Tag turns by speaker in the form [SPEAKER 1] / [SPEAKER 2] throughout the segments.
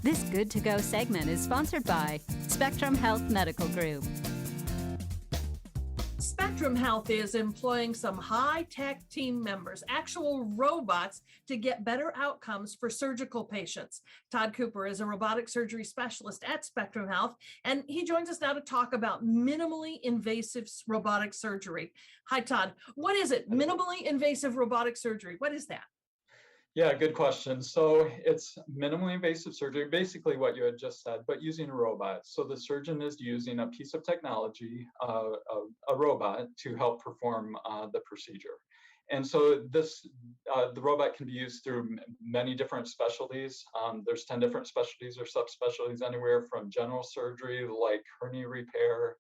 [SPEAKER 1] This Good to Go segment is sponsored by Spectrum Health Medical Group.
[SPEAKER 2] Spectrum Health is employing some high-tech team members, actual robots, to get better outcomes for surgical patients. Todd Cooper is a robotic surgery specialist at Spectrum Health, and he joins us now to talk about minimally invasive robotic surgery. Hi, Todd. What is it? Minimally invasive robotic surgery. What is that?
[SPEAKER 3] Yeah, good question. So it's minimally invasive surgery, basically what you had just said, but using a robot. So the surgeon is using a piece of technology, a robot, to help perform the procedure. And so the robot can be used through many different specialties. There's 10 different specialties or subspecialties, anywhere from general surgery like hernia repair,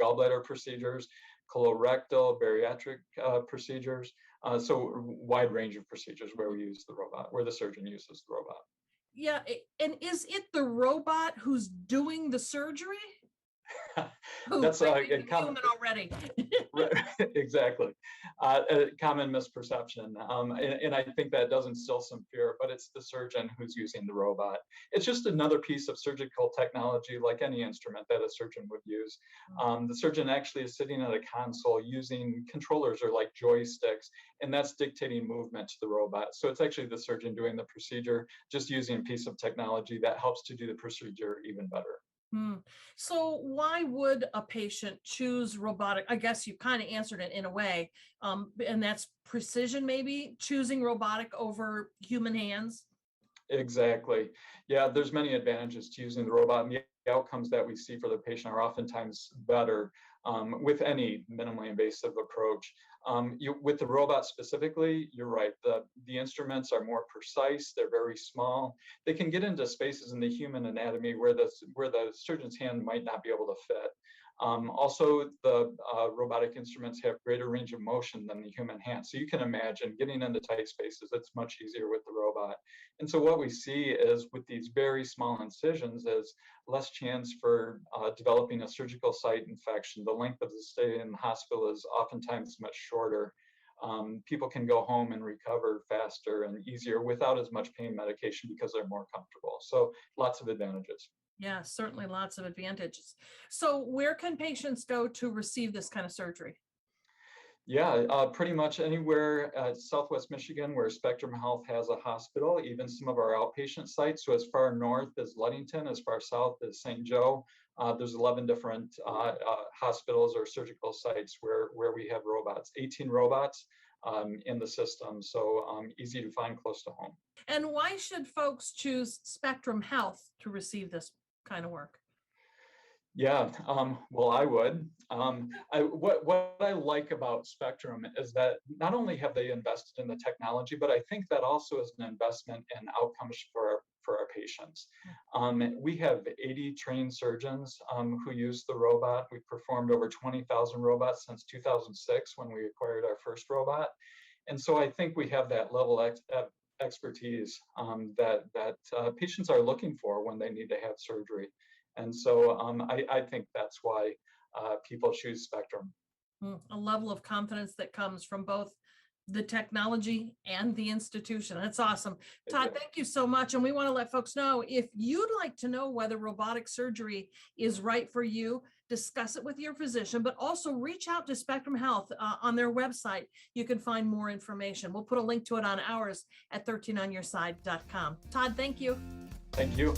[SPEAKER 3] gallbladder procedures, colorectal, bariatric procedures. So wide range of procedures where we use the robot, where the surgeon uses the robot.
[SPEAKER 2] Yeah, and is it the robot who's doing the surgery?
[SPEAKER 3] That's a
[SPEAKER 2] human already.
[SPEAKER 3] Exactly. A common misperception. And I think that does instill some fear, but it's the surgeon who's using the robot. It's just another piece of surgical technology, like any instrument that a surgeon would use. The surgeon actually is sitting at a console using controllers or like joysticks, and that's dictating movement to the robot. So it's actually the surgeon doing the procedure, just using a piece of technology that helps to do the procedure even better.
[SPEAKER 2] So why would a patient choose robotic? I guess you kind of answered it in a way, and that's precision, maybe choosing robotic over human hands.
[SPEAKER 3] Exactly. Yeah, there's many advantages to using the robot, and the outcomes that we see for the patient are oftentimes better with any minimally invasive approach. With the robot specifically, you're right. The instruments are more precise. They're very small. They can get into spaces in the human anatomy where the surgeon's hand might not be able to fit. Also, the robotic instruments have greater range of motion than the human hand. So you can imagine getting into tight spaces, it's much easier with the robot. And so what we see is with these very small incisions is less chance for developing a surgical site infection. The length of the stay in the hospital is oftentimes much shorter. People can go home and recover faster and easier without as much pain medication because they're more comfortable. So lots of advantages.
[SPEAKER 2] Yeah, certainly lots of advantages. So where can patients go to receive this kind of surgery?
[SPEAKER 3] Yeah, pretty much anywhere at Southwest Michigan where Spectrum Health has a hospital, even some of our outpatient sites. So as far north as Ludington, as far south as St. Joe, there's 11 different hospitals or surgical sites where we have robots, 18 robots in the system. So easy to find, close to home.
[SPEAKER 2] And why should folks choose Spectrum Health to receive this kind of work?
[SPEAKER 3] Yeah, well, I would. What I like about Spectrum is that not only have they invested in the technology, but I think that also is an investment in outcomes for our patients. We have 80 trained surgeons who use the robot. We've performed over 20,000 robots since 2006 when we acquired our first robot. And so I think we have that level of expertise that patients are looking for when they need to have surgery. And so I think that's why people choose Spectrum.
[SPEAKER 2] A level of confidence that comes from both the technology and the institution. That's awesome. Todd, thank you so much. And we want to let folks know, if you'd like to know whether robotic surgery is right for you, discuss it with your physician, but also reach out to Spectrum Health on their website. You can find more information. We'll put a link to it on ours at 13onyourside.com. Todd, thank you.
[SPEAKER 3] Thank you.